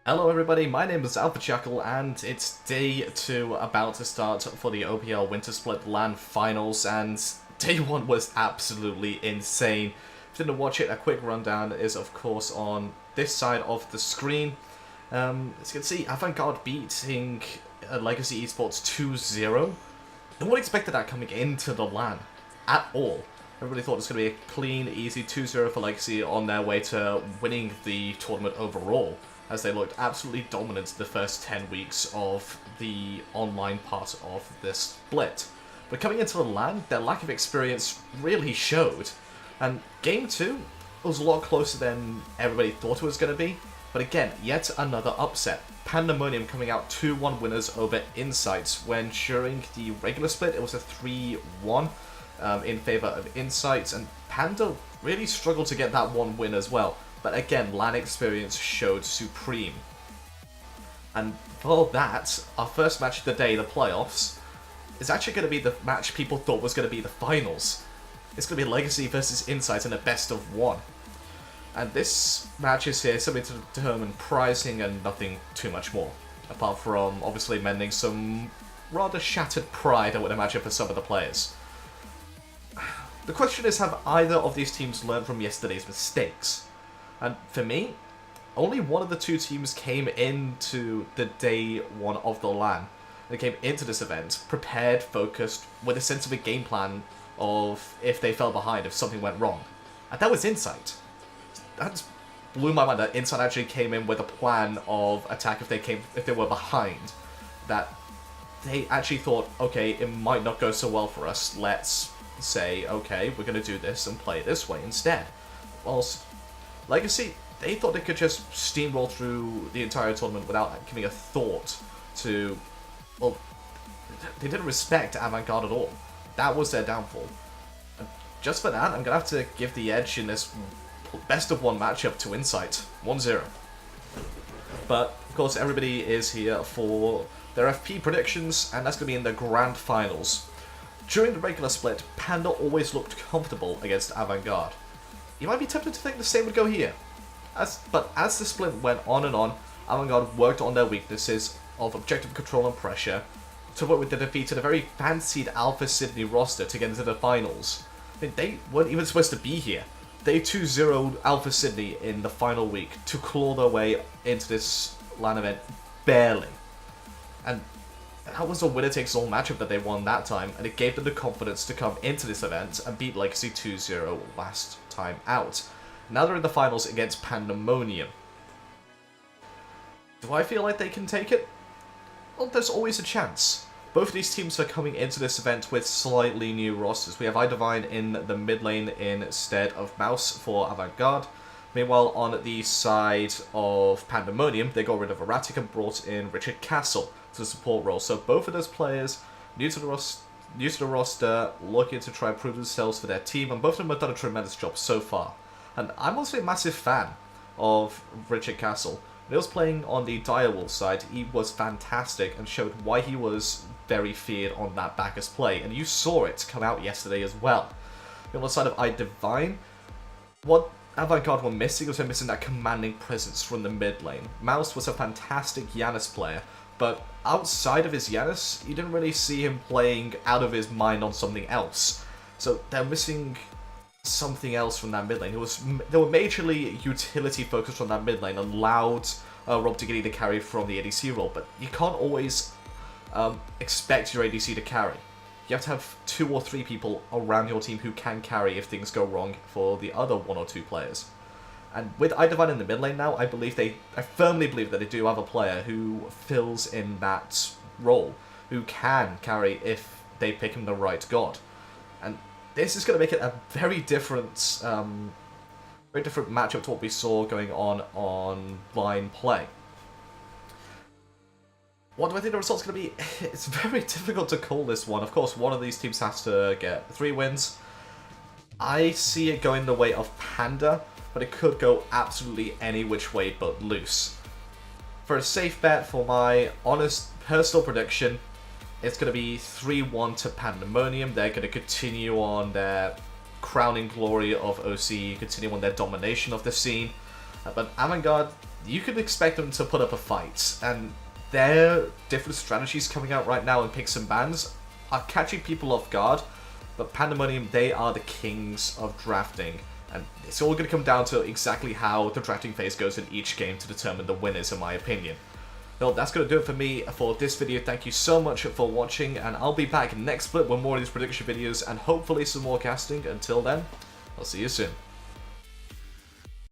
Hello everybody, my name is Alpha Chuckle and it's day 2 about to start for the OPL Winter Split LAN Finals, and day 1 was absolutely insane. If you didn't watch it, a quick rundown is of course on this side of the screen. As you can see, Avant-Garde beating Legacy Esports 2-0. No one expected that coming into the LAN at all. Everybody thought it was going to be a clean, easy 2-0 for Legacy on their way to winning the tournament overall, as they looked absolutely dominant the first 10 weeks of the online part of this split. But coming into the LAN, their lack of experience really showed. And Game 2 was a lot closer than everybody thought it was going to be. But again, yet another upset. Pandemonium coming out 2-1 winners over Insights, when during the regular split it was a 3-1 in favour of Insights, and Panda really struggled to get that one win as well. But again, LAN experience showed supreme. And for that, our first match of the day, the playoffs, is actually going to be the match people thought was going to be the finals. It's going to be Legacy versus Insight in a best of 1. And this match is here simply to determine pricing and nothing too much more. Apart from obviously mending some rather shattered pride, I would imagine, for some of the players. The question is, have either of these teams learned from yesterday's mistakes? And for me, only one of the two teams came into the day 1 of the LAN. They came into this event prepared, focused, with a sense of a game plan of if they fell behind, if something went wrong. And that was Insight. That blew my mind that Insight actually came in with a plan of attack if they were behind. That they actually thought, okay, it might not go so well for us. Let's say, okay, we're going to do this and play this way instead. Whilst Legacy, they thought they could just steamroll through the entire tournament without giving a thought to, well, they didn't respect Avant-Garde at all. That was their downfall. And just for that, I'm going to have to give the edge in this best of 1 matchup to Insight, 1-0. But, of course, everybody is here for their FP predictions, and that's going to be in the Grand Finals. During the regular split, Panda always looked comfortable against Avant-Garde. You might be tempted to think the same would go here. But as the split went on and on, Avant-Garde worked on their weaknesses of objective control and pressure, to what with the defeat of a very fancied Alpha Sydney roster to get into the finals. I mean, they weren't even supposed to be here. They 2-0'd Alpha Sydney in the final week to claw their way into this LAN event barely. And that was a winner-takes-all matchup that they won that time, and it gave them the confidence to come into this event and beat Legacy 2-0 last time out. Now they're in the finals against Pandemonium. Do I feel like they can take it? Well, there's always a chance. Both of these teams are coming into this event with slightly new rosters. We have iDivine in the mid lane instead of Mouse for Avant-Garde. Meanwhile, on the side of Pandemonium, they got rid of Erratic and brought in Richard Castle to the support role. So both of those players, new to the roster, looking to try and prove themselves for their team, and both of them have done a tremendous job so far. And I'm also a massive fan of Richard Castle. When he was playing on the Direwolf side, he was fantastic and showed why he was very feared on that Bacchus play, and you saw it come out yesterday as well. On the side of iDivine, what Avant-Garde were missing was missing that commanding presence from the mid lane. Mouse was a fantastic Janus player, but outside of his Janus, you didn't really see him playing out of his mind on something else. So they're missing something else from that mid lane. They were majorly utility focused on that mid lane and allowed Rob to get the carry from the ADC role, but you can't always expect your ADC to carry. You have to have 2 or 3 people around your team who can carry if things go wrong for the other 1 or 2 players. And with iDivine in the mid lane now, I firmly believe that they do have a player who fills in that role, who can carry if they pick him the right god. And this is going to make it a very different matchup to what we saw going on line play. What do I think the result's going to be? It's very difficult to call this one. Of course, one of these teams has to get 3 wins. I see it going the way of Panda, but it could go absolutely any which way but loose. For a safe bet, for my honest personal prediction, it's going to be 3-1 to Pandemonium. They're going to continue on their crowning glory of OC, continue on their domination of the scene. But Avant-Garde, you can expect them to put up a fight, and their different strategies coming out right now in picks and bans are catching people off guard, but Pandemonium, they are the kings of drafting, and it's all going to come down to exactly how the drafting phase goes in each game to determine the winners, in my opinion. Well, that's going to do it for me for this video. Thank you so much for watching, and I'll be back next split with more of these prediction videos and hopefully some more casting. Until then, I'll see you soon.